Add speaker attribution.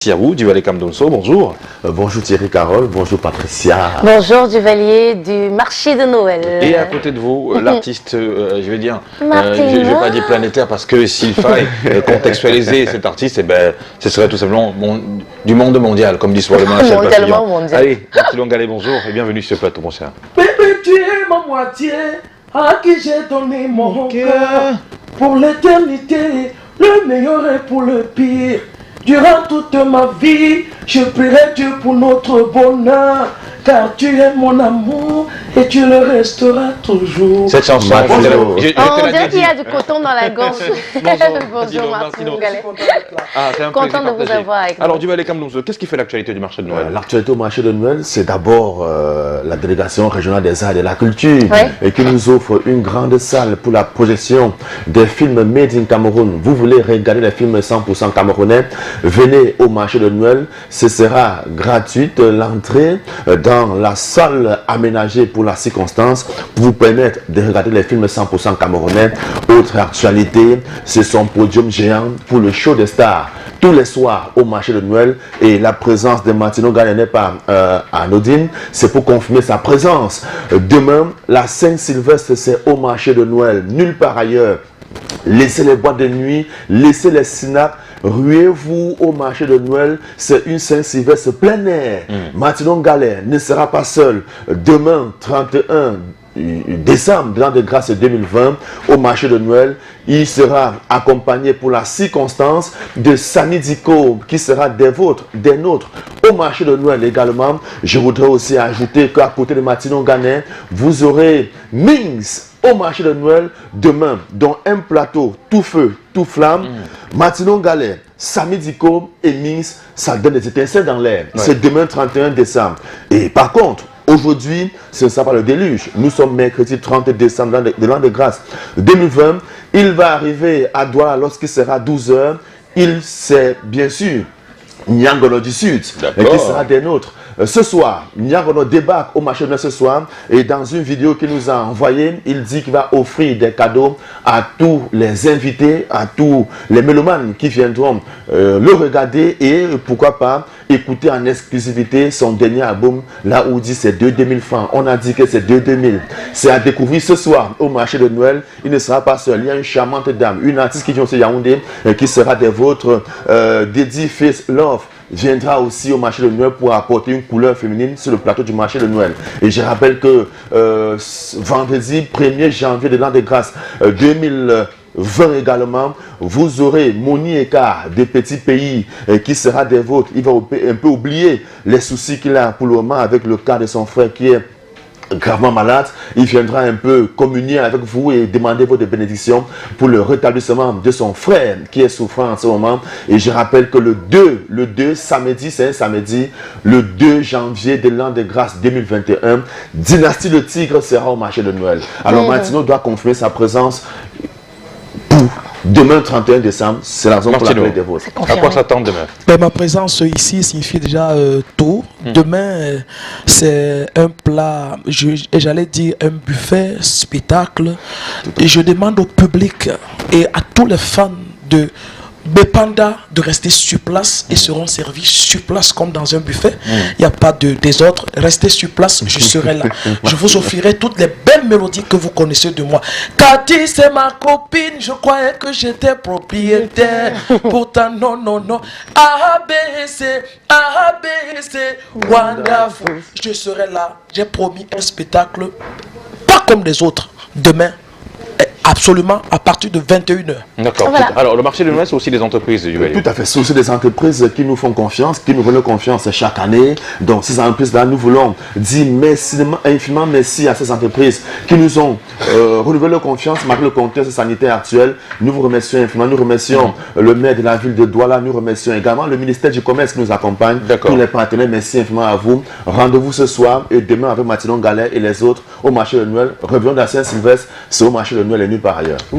Speaker 1: merci à vous, Duvalier Kamdomso, bonjour.
Speaker 2: Bonjour Thierry Carole, bonjour Patricia.
Speaker 3: Bonjour Duvalier du marché de Noël.
Speaker 1: Et à côté de vous, l'artiste, je vais dire, je ne vais pas dire planétaire parce que s'il fallait contextualiser cet artiste, eh ben, ce serait tout simplement du monde mondial, comme dit souvent le Chef
Speaker 3: Mondialement mondial.
Speaker 1: Allez, Mathilde Ngalé, bonjour et bienvenue sur ce plateau, mon cher.
Speaker 4: Bébé, tu es ma moitié, à qui j'ai donné mon cœur. Pour l'éternité, le meilleur est pour le pire. Durant toute ma vie, je prierai Dieu pour notre bonheur. Car tu es mon amour et tu le resteras toujours.
Speaker 1: Cette chanson,
Speaker 3: On dirait qu'il y a du coton dans la gorge. Bonjour Martine Ngalé. Content de vous avoir avec nous.
Speaker 1: Alors Duvalier Kamdomso, qu'est-ce qui fait l'actualité du marché de Noël?
Speaker 2: L'actualité au marché de Noël, c'est d'abord la délégation régionale des arts et de la culture et qui nous offre une grande salle pour la projection des films Made in Cameroun. Vous voulez regarder les films 100% camerounais, venez au marché de Noël, ce sera gratuite l'entrée dans la salle aménagée pour la circonstance pour vous permettre de regarder les films 100% camerounais. Autre actualité, c'est son podium géant pour le show des stars tous les soirs au marché de Noël, et la présence de Martino Ngalé n'est pas anodine, c'est pour confirmer sa présence. Demain, la Saint-Sylvestre, c'est au marché de Noël, nulle part ailleurs. Laissez les boîtes de nuit, laissez les snacks, ruez-vous au marché de Noël, c'est une Saint-Sylvestre plein air. Martino Ngalé ne sera pas seul. Demain, 31 décembre, de l'an de grâce 2020, au marché de Noël, il sera accompagné pour la circonstance de Sani Diko, qui sera des vôtres, des nôtres, au marché de Noël également. Je voudrais aussi ajouter qu'à côté de Martino Ngalé, vous aurez Mings au marché de Noël demain, dont un plateau tout feu, tout flamme. Martino Ngalé, Sani Diko et Mings, ça donne des étincelles dans l'air. C'est demain 31 décembre. Et par contre, aujourd'hui, ce ne sera pas le déluge. Nous sommes mercredi 30 décembre de l'an de grâce 2020. Il va arriver à Douala lorsqu'il sera 12 h. C'est bien sûr Niangono du Sud qui sera des nôtres. Ce soir, Niangono débarque au marché de Noël ce soir, et dans une vidéo qu'il nous a envoyée, il dit qu'il va offrir des cadeaux à tous les invités, à tous les mélomanes qui viendront le regarder et pourquoi pas écouter en exclusivité son dernier album, là où il dit c'est 2000 francs. On a dit que c'est 2000. C'est à découvrir ce soir au marché de Noël. Il ne sera pas seul. Il y a une charmante dame, une artiste qui vient aussi Yaoundé, qui sera des vôtres. Dédi Face Love viendra aussi au marché de Noël pour apporter une couleur féminine sur le plateau du marché de Noël. Et je rappelle que vendredi 1er janvier de l'an de grâce 2020 également, vous aurez Moni Eka des petits pays qui sera des vôtres. Il va un peu oublier les soucis qu'il a pour le moment avec le cas de son frère qui est gravement malade. Il viendra un peu communier avec vous et demander votre bénédiction pour le rétablissement de son frère qui est souffrant en ce moment. Et je rappelle que le 2 samedi, c'est un samedi, le 2 janvier de l'an de grâce 2021, Dynastie de Tigre sera au marché de Noël. Alors Martino doit confirmer sa présence pour demain 31 décembre, c'est la zone pour laquelle des vôtres.
Speaker 1: À quoi s'attendre demain?
Speaker 4: Ma présence ici signifie déjà tout. Demain, c'est un plat, j'allais dire un buffet spectacle. Et je demande au public et à tous les fans de Bepanda de rester sur place et seront servis sur place comme dans un buffet. Il n'y a pas de désordre. Restez sur place, je serai là. Je vous offrirai toutes les belles mélodies que vous connaissez de moi. Cathy, c'est ma copine, je croyais que j'étais propriétaire. Pourtant, non, non, non. ABC, wonderful. Je serai là. J'ai promis un spectacle pas comme les autres. Demain, absolument à partir de 21 h.
Speaker 1: D'accord. Voilà. Alors le marché de Noël, c'est aussi des entreprises.
Speaker 2: Tout à fait, c'est aussi des entreprises qui nous font confiance, qui nous veulent confiance chaque année. Donc ces entreprises-là, nous voulons dire merci, infiniment merci à ces entreprises qui nous ont renouvelé leur confiance malgré le contexte sanitaire actuel. Nous vous remercions infiniment. Nous remercions le maire de la ville de Douala. Nous remercions également le ministère du Commerce qui nous accompagne. Tous les partenaires, merci infiniment à vous. Rendez-vous ce soir et demain avec Martino Ngalé et les autres au marché de Noël. Revenons de la Saint-Sylvestre, c'est au marché de Noël et nulle part ailleurs.